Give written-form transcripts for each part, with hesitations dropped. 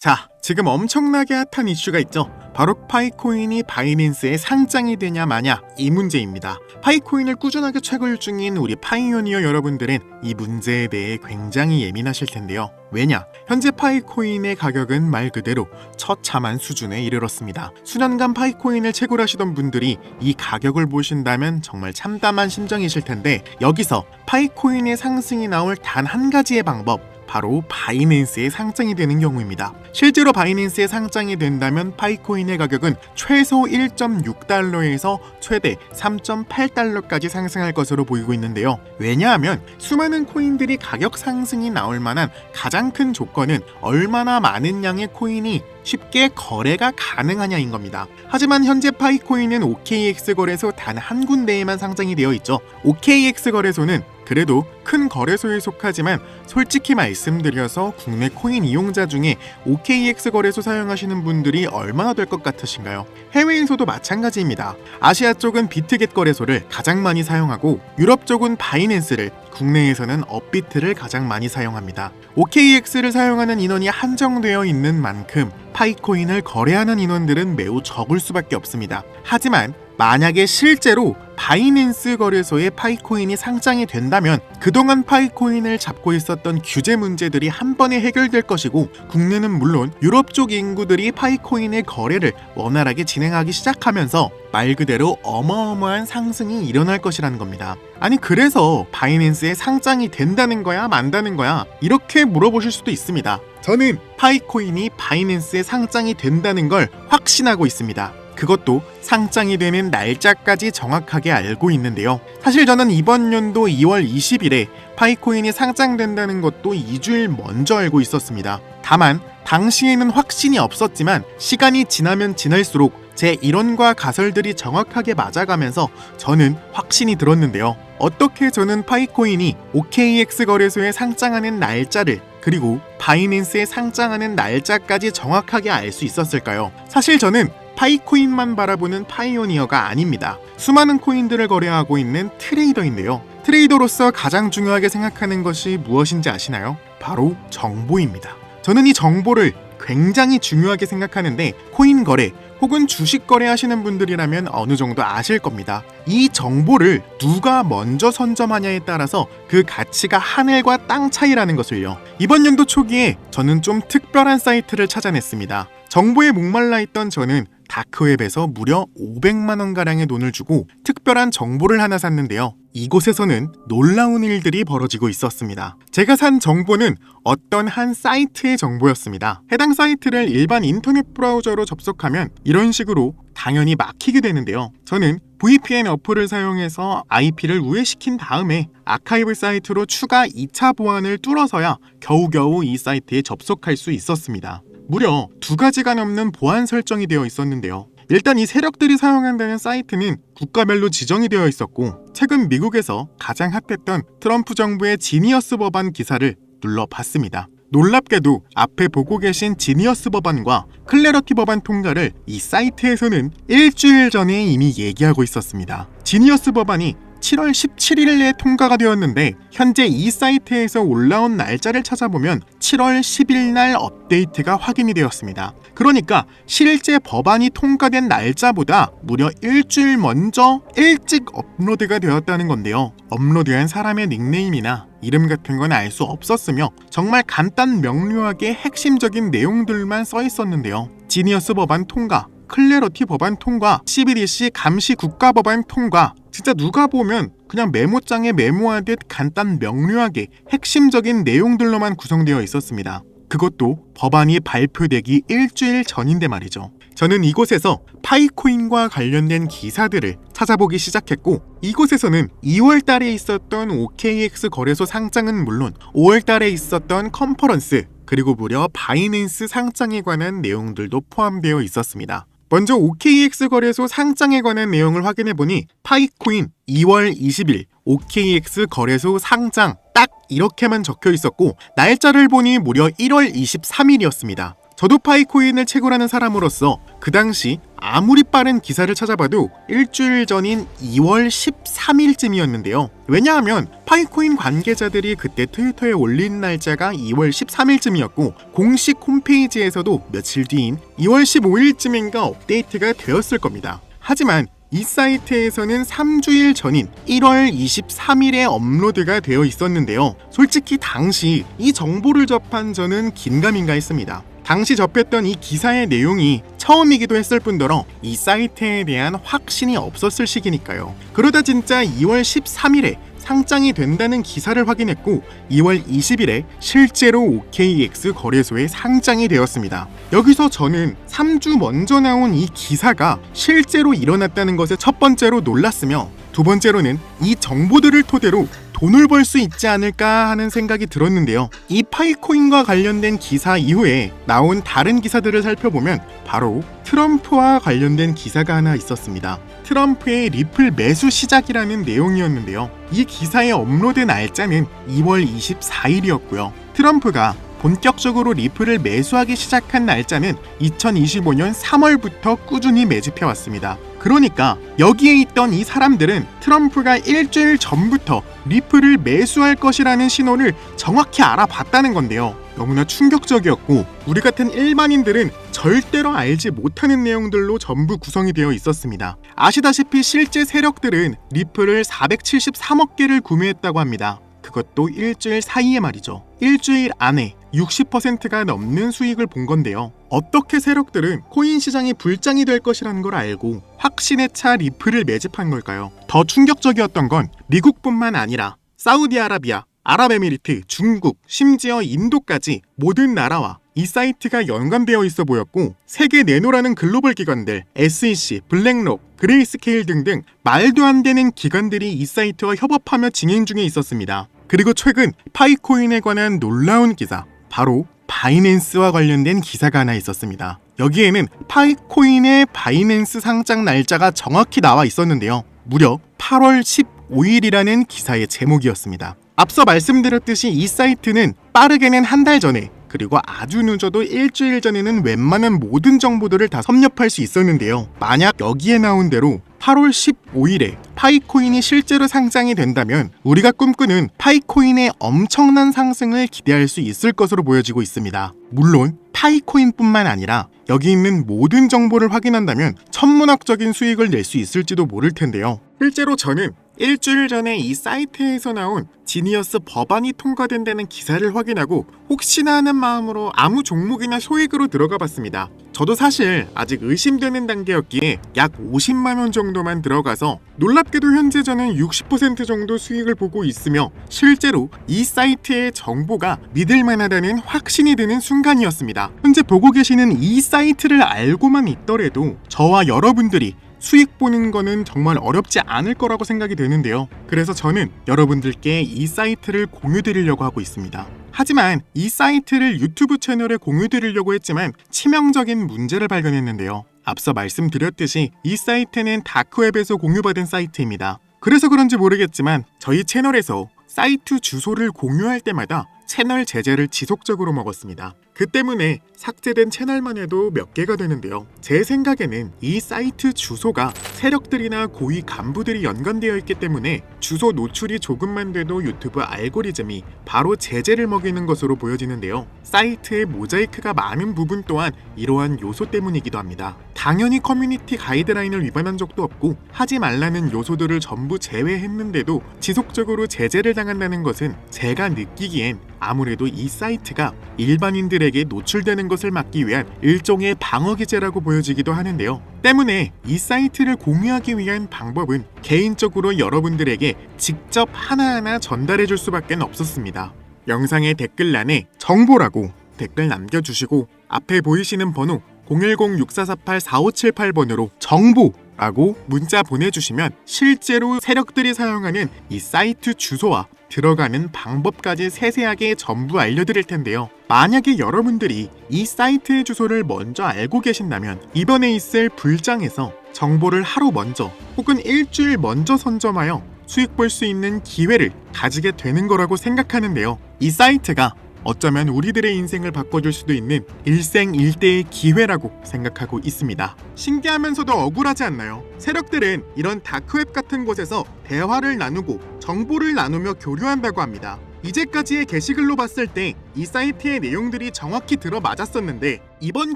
자, 지금 엄청나게 핫한 이슈가 있죠. 바로 파이코인이 바이낸스에 상장이 되냐 마냐 이 문제입니다. 파이코인을 꾸준하게 채굴 중인 우리 파이오니어 여러분들은 이 문제에 대해 굉장히 예민하실 텐데요. 왜냐? 현재 파이코인의 가격은 말 그대로 처참한 수준에 이르렀습니다. 수년간 파이코인을 채굴하시던 분들이 이 가격을 보신다면 정말 참담한 심정이실 텐데, 여기서 파이코인의 상승이 나올 단 한 가지의 방법, 바로 바이낸스에 상장이 되는 경우입니다. 실제로 바이낸스에 상장이 된다면 파이코인의 가격은 최소 1.6달러에서 최대 3.8달러까지 상승할 것으로 보이고 있는데요. 왜냐하면 수많은 코인들이 가격 상승이 나올 만한 가장 큰 조건은 얼마나 많은 양의 코인이 쉽게 거래가 가능하냐인 겁니다. 하지만 현재 파이코인은 OKX 거래소 단 한 군데에만 상장이 되어 있죠. OKX 거래소는 그래도 큰 거래소에 속하지만 솔직히 말씀드려서 국내 코인 이용자 중에 OKX 거래소 사용하시는 분들이 얼마나 될 것 같으신가요? 해외에서도 마찬가지입니다. 아시아 쪽은 비트겟 거래소를 가장 많이 사용하고 유럽 쪽은 바이낸스를, 국내에서는 업비트를 가장 많이 사용합니다. OKX를 사용하는 인원이 한정되어 있는 만큼 파이코인을 거래하는 인원들은 매우 적을 수밖에 없습니다. 하지만 만약에 실제로 바이낸스 거래소에 파이코인이 상장이 된다면 그동안 파이코인을 잡고 있었던 규제 문제들이 한 번에 해결될 것이고, 국내는 물론 유럽 쪽 인구들이 파이코인의 거래를 원활하게 진행하기 시작하면서 말 그대로 어마어마한 상승이 일어날 것이라는 겁니다. 아니, 그래서 바이낸스에 상장이 된다는 거야 만다는 거야 이렇게 물어보실 수도 있습니다. 저는 파이코인이 바이낸스에 상장이 된다는 걸 확신하고 있습니다. 그것도 상장이 되는 날짜까지 정확하게 알고 있는데요. 사실 저는 이번 연도 2월 20일에 파이코인이 상장된다는 것도 2주일 먼저 알고 있었습니다. 다만 당시에는 확신이 없었지만 시간이 지나면 지날수록 제 이론과 가설들이 정확하게 맞아가면서 저는 확신이 들었는데요. 어떻게 저는 파이코인이 OKX 거래소에 상장하는 날짜를, 그리고 바이낸스에 상장하는 날짜까지 정확하게 알 수 있었을까요? 사실 저는 파이코인만 바라보는 파이오니어가 아닙니다. 수많은 코인들을 거래하고 있는 트레이더인데요. 트레이더로서 가장 중요하게 생각하는 것이 무엇인지 아시나요? 바로 정보입니다. 저는 이 정보를 굉장히 중요하게 생각하는데, 코인 거래 혹은 주식 거래 하시는 분들이라면 어느 정도 아실 겁니다. 이 정보를 누가 먼저 선점하냐에 따라서 그 가치가 하늘과 땅 차이라는 것을요. 이번 연도 초기에 저는 좀 특별한 사이트를 찾아냈습니다. 정보에 목말라 있던 저는 다크웹에서 무려 500만원가량의 돈을 주고 특별한 정보를 하나 샀는데요. 이곳에서는 놀라운 일들이 벌어지고 있었습니다. 제가 산 정보는 어떤 한 사이트의 정보였습니다. 해당 사이트를 일반 인터넷 브라우저로 접속하면 이런 식으로 당연히 막히게 되는데요. 저는 VPN 어플을 사용해서 IP를 우회시킨 다음에 아카이브 사이트로 추가 2차 보안을 뚫어서야 겨우겨우 이 사이트에 접속할 수 있었습니다. 무려 2가지가 넘는 보안 설정이 되어 있었는데요. 일단 이 세력들이 사용한다는 사이트는 국가별로 지정이 되어 있었고, 최근 미국에서 가장 핫했던 트럼프 정부의 지니어스 법안 기사를 눌러봤습니다. 놀랍게도 앞에 보고 계신 지니어스 법안과 클래러티 법안 통과를 이 사이트에서는 일주일 전에 이미 얘기하고 있었습니다. 지니어스 법안이 7월 17일에 통과가 되었는데, 현재 이 사이트에서 올라온 날짜를 찾아보면 7월 10일 날 업데이트가 확인이 되었습니다. 그러니까 실제 법안이 통과된 날짜보다 무려 일주일 먼저 일찍 업로드가 되었다는 건데요. 업로드한 사람의 닉네임이나 이름 같은 건 알 수 없었으며 정말 간단 명료하게 핵심적인 내용들만 써 있었는데요. 지니어스 법안 통과, 클래러티 법안 통과, CBDC 감시 국가 법안 통과, 진짜 누가 보면 그냥 메모장에 메모하듯 간단 명료하게 핵심적인 내용들로만 구성되어 있었습니다. 그것도 법안이 발표되기 일주일 전인데 말이죠. 저는 이곳에서 파이코인과 관련된 기사들을 찾아보기 시작했고, 이곳에서는 2월 달에 있었던 OKX 거래소 상장은 물론 5월 달에 있었던 컨퍼런스, 그리고 무려 바이낸스 상장에 관한 내용들도 포함되어 있었습니다. 먼저 OKX 거래소 상장에 관한 내용을 확인해보니 파이코인 2월 20일 OKX 거래소 상장 딱 이렇게만 적혀 있었고, 날짜를 보니 무려 1월 23일이었습니다. 저도 파이코인을 채굴하는 사람으로서 그 당시 아무리 빠른 기사를 찾아봐도 일주일 전인 2월 13일쯤이었는데요. 왜냐하면 파이코인 관계자들이 그때 트위터에 올린 날짜가 2월 13일쯤이었고 공식 홈페이지에서도 며칠 뒤인 2월 15일쯤인가 업데이트가 되었을 겁니다. 하지만 이 사이트에서는 3주일 전인 1월 23일에 업로드가 되어 있었는데요. 솔직히 당시 이 정보를 접한 저는 긴가민가 했습니다. 당시 접했던 이 기사의 내용이 처음이기도 했을 뿐더러 이 사이트에 대한 확신이 없었을 시기니까요. 그러다 진짜 2월 13일에 상장이 된다는 기사를 확인했고 2월 20일에 실제로 OKX 거래소에 상장이 되었습니다. 여기서 저는 3주 먼저 나온 이 기사가 실제로 일어났다는 것에 첫 번째로 놀랐으며 두 번째로는 이 정보들을 토대로 돈을 벌 수 있지 않을까 하는 생각이 들었는데요. 이 파이코인과 관련된 기사 이후에 나온 다른 기사들을 살펴보면 바로 트럼프와 관련된 기사가 하나 있었습니다. 트럼프의 리플 매수 시작이라는 내용이었는데요. 이 기사의 업로드 날짜는 2월 24일이었고요. 트럼프가 본격적으로 리플을 매수하기 시작한 날짜는 2025년 3월부터 꾸준히 매집해왔습니다. 그러니까 여기에 있던 이 사람들은 트럼프가 일주일 전부터 리플을 매수할 것이라는 신호를 정확히 알아봤다는 건데요. 너무나 충격적이었고 우리 같은 일반인들은 절대로 알지 못하는 내용들로 전부 구성이 되어 있었습니다. 아시다시피 실제 세력들은 리플을 473억 개를 구매했다고 합니다. 그것도 일주일 사이에 말이죠. 일주일 안에 60%가 넘는 수익을 본 건데요. 어떻게 세력들은 코인 시장이 불장이 될 것이라는 걸 알고 확신에 차 리플을 매집한 걸까요? 더 충격적이었던 건 미국뿐만 아니라 사우디아라비아, 아랍에미리트, 중국, 심지어 인도까지 모든 나라와 이 사이트가 연관되어 있어 보였고 세계 내노라는 글로벌 기관들, SEC, 블랙록, 그레이스케일 등등 말도 안 되는 기관들이 이 사이트와 협업하며 진행 중에 있었습니다. 그리고 최근 파이코인에 관한 놀라운 기사, 바로 바이낸스와 관련된 기사가 하나 있었습니다. 여기에는 파이코인의 바이낸스 상장 날짜가 정확히 나와 있었는데요. 무려 8월 15일이라는 기사의 제목이었습니다. 앞서 말씀드렸듯이 이 사이트는 빠르게는 한 달 전에 그리고 아주 늦어도 일주일 전에는 웬만한 모든 정보들을 다 섭렵할 수 있었는데요. 만약 여기에 나온 대로 8월 15일에 파이코인이 실제로 상장이 된다면 우리가 꿈꾸는 파이코인의 엄청난 상승을 기대할 수 있을 것으로 보여지고 있습니다. 물론 파이코인뿐만 아니라 여기 있는 모든 정보를 확인한다면 천문학적인 수익을 낼 수 있을지도 모를 텐데요. 실제로 저는 일주일 전에 이 사이트에서 나온 지니어스 법안이 통과된다는 기사를 확인하고 혹시나 하는 마음으로 아무 종목이나 소액으로 들어가 봤습니다. 저도 사실 아직 의심되는 단계였기에 약 50만 원 정도만 들어가서 놀랍게도 현재 저는 60% 정도 수익을 보고 있으며 실제로 이 사이트의 정보가 믿을만하다는 확신이 드는 순간이었습니다. 현재 보고 계시는 이 사이트를 알고만 있더라도 저와 여러분들이 수익 보는 거는 정말 어렵지 않을 거라고 생각이 되는데요. 그래서 저는 여러분들께 이 사이트를 공유드리려고 하고 있습니다. 하지만 이 사이트를 유튜브 채널에 공유드리려고 했지만 치명적인 문제를 발견했는데요. 앞서 말씀드렸듯이 이 사이트는 다크웹에서 공유받은 사이트입니다. 그래서 그런지 모르겠지만 저희 채널에서 사이트 주소를 공유할 때마다 채널 제재를 지속적으로 먹었습니다. 그 때문에 삭제된 채널만 해도 몇 개가 되는데요. 제 생각에는 이 사이트 주소가 세력들이나 고위 간부들이 연관되어 있기 때문에 주소 노출이 조금만 돼도 유튜브 알고리즘이 바로 제재를 먹이는 것으로 보여지는데요. 사이트의 모자이크가 많은 부분 또한 이러한 요소 때문이기도 합니다. 당연히 커뮤니티 가이드라인을 위반한 적도 없고 하지 말라는 요소들을 전부 제외했는데도 지속적으로 제재를 당한다는 것은 제가 느끼기엔 아무래도 이 사이트가 일반인들에게 노출되는 것을 막기 위한 일종의 방어 기제라고 보여지기도 하는데요. 때문에 이 사이트를 공유하기 위한 방법은 개인적으로 여러분들에게 직접 하나하나 전달해 줄 수밖에 없었습니다. 영상의 댓글란에 정보라고 댓글 남겨주시고 앞에 보이시는 번호 010-6448-4578번으로 정보라고 문자 보내주시면 실제로 세력들이 사용하는 이 사이트 주소와 들어가는 방법까지 세세하게 전부 알려드릴 텐데요. 만약에 여러분들이 이 사이트의 주소를 먼저 알고 계신다면 이번에 있을 불장에서 정보를 하루 먼저 혹은 일주일 먼저 선점하여 수익 볼 수 있는 기회를 가지게 되는 거라고 생각하는데요. 이 사이트가 어쩌면 우리들의 인생을 바꿔줄 수도 있는 일생일대의 기회라고 생각하고 있습니다. 신기하면서도 억울하지 않나요? 세력들은 이런 다크웹 같은 곳에서 대화를 나누고 정보를 나누며 교류한다고 합니다. 이제까지의 게시글로 봤을 때 이 사이트의 내용들이 정확히 들어맞았었는데 이번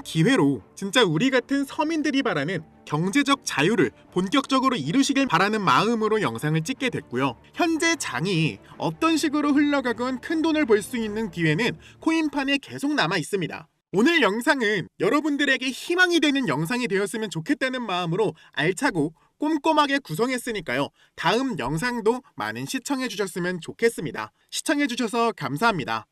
기회로 진짜 우리 같은 서민들이 바라는 경제적 자유를 본격적으로 이루시길 바라는 마음으로 영상을 찍게 됐고요. 현재 장이 어떤 식으로 흘러가건 큰 돈을 벌 수 있는 기회는 코인판에 계속 남아 있습니다. 오늘 영상은 여러분들에게 희망이 되는 영상이 되었으면 좋겠다는 마음으로 알차고 꼼꼼하게 구성했으니까요. 다음 영상도 많은 시청해 주셨으면 좋겠습니다. 시청해 주셔서 감사합니다.